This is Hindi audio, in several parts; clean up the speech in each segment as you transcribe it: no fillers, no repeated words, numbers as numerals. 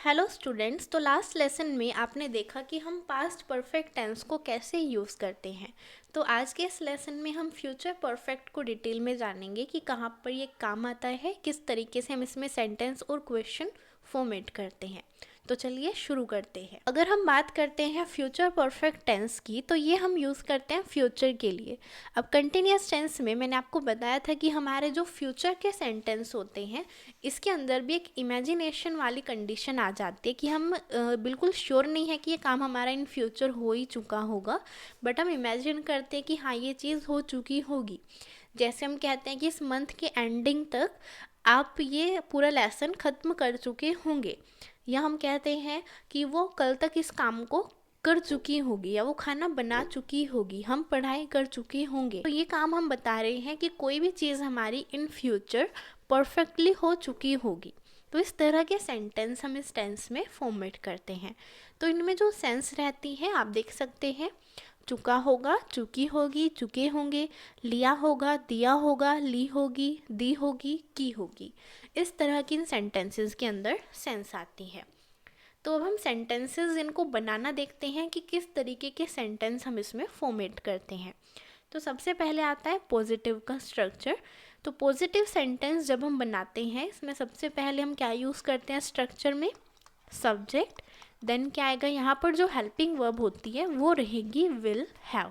Hello students. तो लास्ट लेसन में आपने देखा कि हम पास्ट परफेक्ट टेंस को कैसे यूज़ करते हैं। तो आज के इस लेसन में हम फ्यूचर परफेक्ट को डिटेल में जानेंगे कि कहाँ पर ये काम आता है, किस तरीके से हम इसमें सेंटेंस और क्वेश्चन फॉर्मेट करते हैं। तो चलिए शुरू करते हैं। अगर हम बात करते हैं फ्यूचर परफेक्ट टेंस की, तो ये हम यूज़ करते हैं फ्यूचर के लिए। अब कंटिन्यूस टेंस में मैंने आपको बताया था कि हमारे जो फ्यूचर के सेंटेंस होते हैं, इसके अंदर भी एक इमेजिनेशन वाली कंडीशन आ जाती है कि हम बिल्कुल श्योर नहीं है कि ये काम हमारा इन फ्यूचर हो ही चुका होगा, बट हम इमेजिन करते हैं कि हाँ ये चीज़ हो चुकी होगी। जैसे हम कहते हैं कि इस मंथ के एंडिंग तक आप ये पूरा लेसन ख़त्म कर चुके होंगे, या हम कहते हैं कि वो कल तक इस काम को कर चुकी होगी, या वो खाना बना चुकी होगी, हम पढ़ाई कर चुके होंगे। तो ये काम हम बता रहे हैं कि कोई भी चीज़ हमारी इन फ्यूचर परफेक्टली हो चुकी होगी। तो इस तरह के सेंटेंस हम इस टेंस में फॉर्मेट करते हैं। तो इनमें जो सेंस रहती है आप देख सकते हैं, चुका होगा, चुकी होगी, चुके होंगे, लिया होगा, दिया होगा, ली होगी, दी होगी, की होगी। इस तरह की इन सेंटेंसेस के अंदर सेंस आती है। तो अब हम सेंटेंसेस इनको बनाना देखते हैं कि किस तरीके के सेंटेंस हम इसमें फॉर्मेट करते हैं। तो सबसे पहले आता है पॉजिटिव का स्ट्रक्चर। तो पॉजिटिव सेंटेंस जब हम बनाते हैं, इसमें सबसे पहले हम क्या यूज़ करते हैं स्ट्रक्चर में, सब्जेक्ट, देन क्या आएगा यहाँ पर जो हेल्पिंग वर्ब होती है वो रहेगी विल हैव।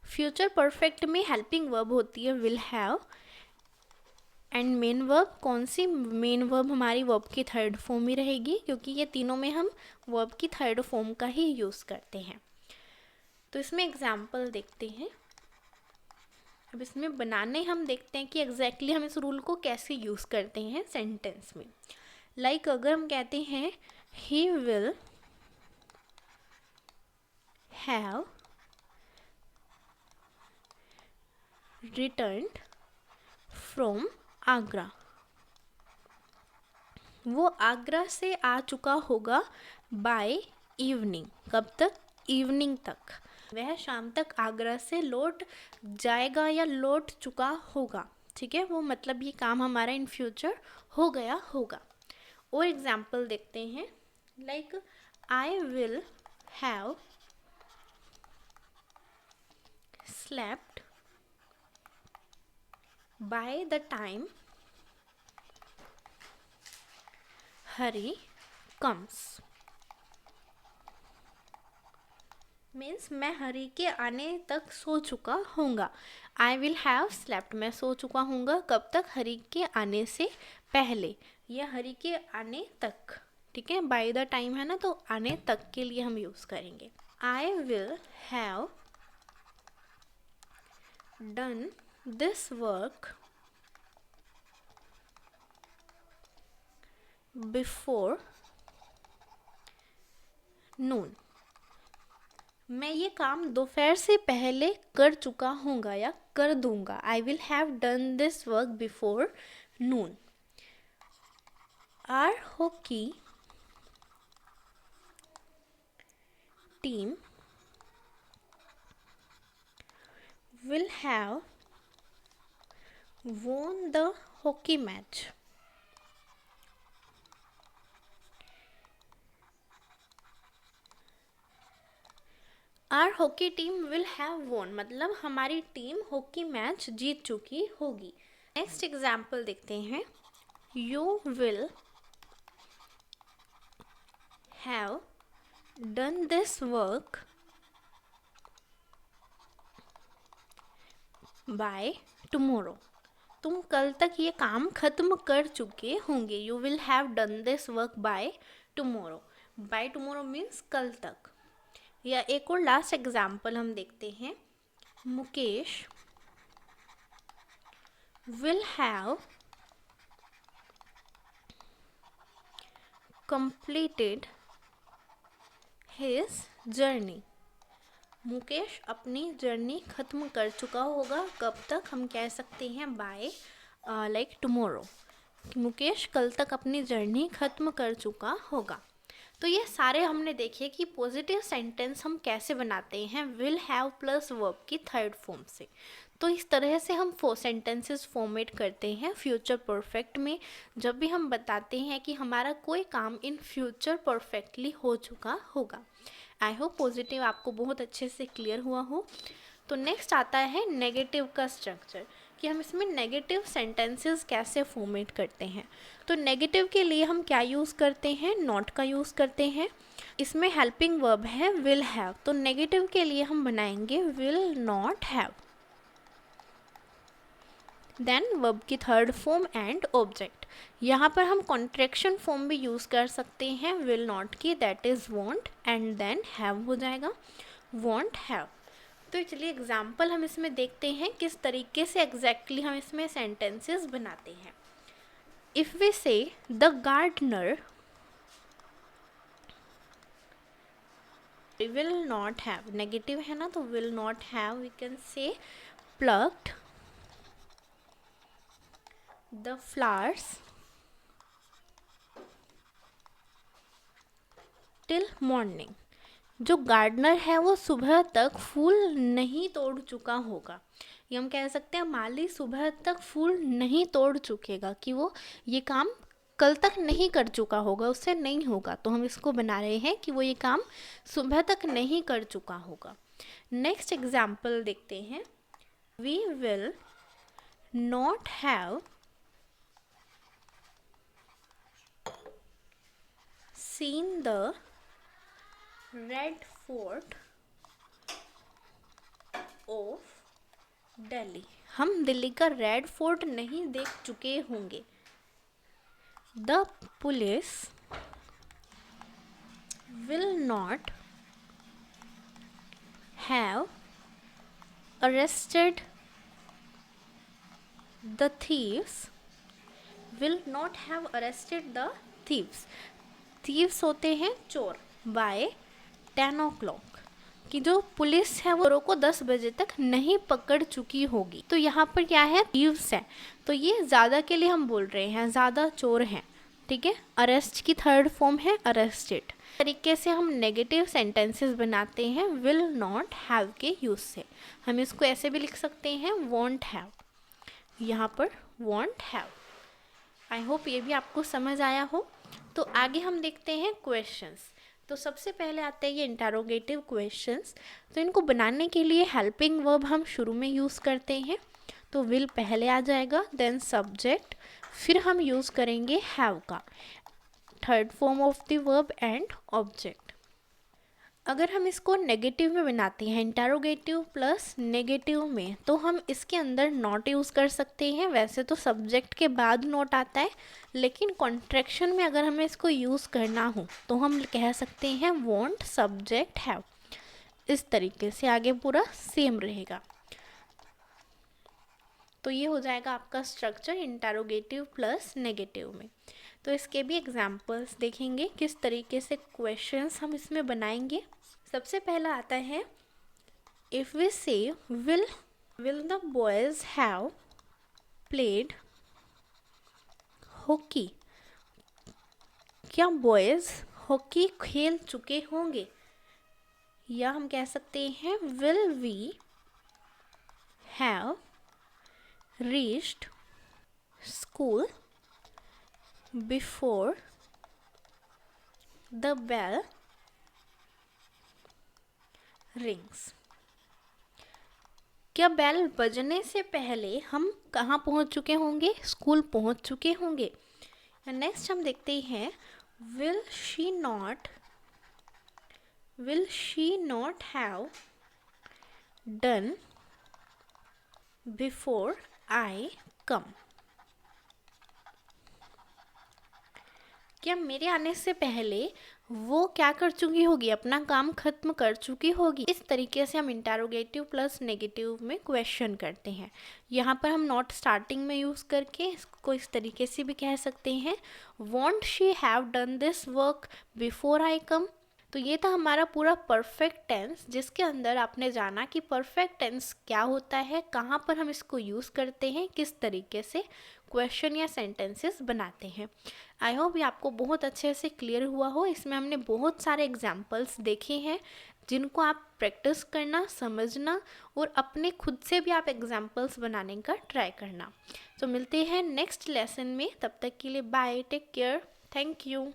फ्यूचर परफेक्ट में हेल्पिंग वर्ब होती है will have, and main verb, कौन सी मेन वर्ब हमारी वर्ब की थर्ड फॉर्म ही रहेगी, क्योंकि ये तीनों में हम वर्ब की थर्ड फॉर्म का ही यूज़ करते हैं। तो इसमें एग्जाम्पल देखते हैं। अब इसमें बनाने हम देखते हैं कि एग्जैक्टली हम इस रूल को कैसे यूज़ करते हैं सेंटेंस में। लाइक अगर हम कहते हैं he will have returned from Agra, वो आगरा से आ चुका होगा बाय इवनिंग। कब तक? इवनिंग तक। वह शाम तक आगरा से लौट जाएगा या लौट चुका होगा। ठीक है, वो मतलब ये काम हमारा इन फ्यूचर हो गया होगा। और एग्जाम्पल देखते हैं। Like I will have slept by the time Hari comes. Means मैं हरी के आने तक सो चुका होऊंगा। आई विल हैव स्लेप्ट, मैं सो चुका होऊंगा कब तक? हरी के आने से पहले या हरी के आने तक। ठीक है, बाय द टाइम है ना, तो आने तक के लिए हम यूज़ करेंगे। I will have done this work before noon, मैं ये काम दोपहर से पहले कर चुका हूँगा या कर दूंगा। I will have done this work before noon. Our hockey team will have won the hockey match our hockey team will have won, मतलब हमारी टीम हॉकी मैच जीत चुकी होगी। नेक्स्ट एग्जाम्पल देखते हैं। You will have done this work by tomorrow, तुम कल तक ये काम खत्म कर चुके होंगे। You will have done this work by tomorrow. By tomorrow means कल तक। या एक और लास्ट एग्जाम्पल हम देखते हैं। Mukesh will have completed his journey, Mukesh अपनी जर्नी ख़त्म कर चुका होगा। कब तक? हम कह सकते हैं बाय लाइक टुमारो, मुकेश कल तक अपनी जर्नी ख़त्म कर चुका होगा। तो ये सारे हमने देखे कि पॉजिटिव सेंटेंस हम कैसे बनाते हैं विल हैव प्लस वर्ब की थर्ड फॉर्म से। तो इस तरह से हम सेंटेंसेस फॉर्मेट करते हैं फ्यूचर परफेक्ट में, जब भी हम बताते हैं कि हमारा कोई काम इन फ्यूचर परफेक्टली हो चुका होगा। आई होप पॉजिटिव आपको बहुत अच्छे से क्लियर हुआ हो। तो नेक्स्ट आता है नेगेटिव का स्ट्रक्चर, कि हम इसमें नेगेटिव सेंटेंसेस कैसे फॉर्मेट करते हैं। तो नेगेटिव के लिए हम क्या यूज़ करते हैं, नॉट का यूज़ करते हैं। इसमें हेल्पिंग वर्ब है विल हैव, तो नेगेटिव के लिए हम बनाएंगे will not have. Then verb की थर्ड फॉर्म एंड ऑब्जेक्ट, यहाँ पर हम कॉन्ट्रैक्शन फॉर्म भी यूज़ कर सकते हैं विल नॉट की, that is won't, and then have हो जाएगा वॉन्ट हैव। तो चलिए एग्जाम्पल हम इसमें देखते हैं किस तरीके से एग्जैक्टली हम इसमें सेंटेंसेस बनाते हैं। If we say the gardener will not have, negative है ना, तो will not have, we can say plucked the flowers till morning. जो गार्डनर है वो सुबह तक फूल नहीं तोड़ चुका होगा। ये हम कह सकते हैं माली सुबह तक फूल नहीं तोड़ चुकेगा, कि वो ये काम कल तक नहीं कर चुका होगा, उससे नहीं होगा। तो हम इसको बना रहे हैं कि वो ये काम सुबह तक नहीं कर चुका होगा। नेक्स्ट एग्जाम्पल देखते हैं। We will not have seen the red fort of Delhi. हम दिल्ली का रेड फोर्ट नहीं देख चुके होंगे। The police will not have arrested the thieves, will not have arrested the thieves. Thieves होते हैं चोर, बाय 10 o'clock, कि जो पुलिस है वो चोरों को 10 बजे तक नहीं पकड़ चुकी होगी। तो यहाँ पर क्या है, थीव्स है, तो ये ज़्यादा के लिए हम बोल रहे हैं, ज़्यादा चोर हैं, ठीक है। अरेस्ट की थर्ड फॉर्म है अरेस्टेड। तरीके से हम नेगेटिव सेंटेंसेस बनाते हैं विल नॉट हैव के यूज़ से। हम इसको ऐसे भी लिख सकते हैं वॉन्ट हैव, यहाँ पर वॉन्ट हैव। आई होप ये भी आपको समझ आया हो। तो आगे हम देखते हैं क्वेश्चंस। तो सबसे पहले आते हैं ये इंटरोगेटिव क्वेश्चंस। तो इनको बनाने के लिए हेल्पिंग वर्ब हम शुरू में यूज़ करते हैं। तो विल पहले आ जाएगा, देन सब्जेक्ट, फिर हम यूज़ करेंगे हैव का, third form of the verb and object. अगर हम इसको नेगेटिव में बनाते हैं, इंटरोगेटिव प्लस नेगेटिव में, तो हम इसके अंदर नॉट यूज़ कर सकते हैं। वैसे तो सब्जेक्ट के बाद नॉट आता है, लेकिन कॉन्ट्रैक्शन में अगर हमें इसको यूज़ करना हो तो हम कह सकते हैं वॉन्ट सब्जेक्ट हैव। इस तरीके से आगे पूरा सेम रहेगा। तो ये हो जाएगा आपका स्ट्रक्चर इंटरोगेटिव प्लस नेगेटिव में। तो इसके भी एग्जाम्पल्स देखेंगे किस तरीके से क्वेश्चंस हम इसमें बनाएंगे। सबसे पहला आता है if we say will the boys have played hockey. क्या बॉयज़ हॉकी खेल चुके होंगे, या हम कह सकते हैं will we have reached school before the bell rings. क्या बेल बजने से पहले हम कहाँ पहुँच चुके होंगे, स्कूल पहुँच चुके होंगे। नेक्स्ट हम देखते हैं will she not have done before I come. क्या मेरे आने से पहले वो क्या कर चुकी होगी, अपना काम खत्म कर चुकी होगी। इस तरीके से हम इंटरोगेटिव प्लस नेगेटिव में क्वेश्चन करते हैं। यहाँ पर हम नॉट स्टार्टिंग में यूज़ करके इसको इस तरीके से भी कह सकते हैं won't she have done this work before I come. तो ये था हमारा पूरा परफेक्ट टेंस, जिसके अंदर आपने जाना कि परफेक्ट टेंस क्या होता है, कहाँ पर हम इसको यूज़ करते हैं, किस तरीके से क्वेश्चन या सेंटेंसेस बनाते हैं। आई होप ये आपको बहुत अच्छे से क्लियर हुआ हो। इसमें हमने बहुत सारे एग्जाम्पल्स देखे हैं, जिनको आप प्रैक्टिस करना, समझना और अपने खुद से भी आप एग्जाम्पल्स बनाने का ट्राई करना। तो मिलते हैं नेक्स्ट लेसन में, तब तक के लिए bye, take care, thank you.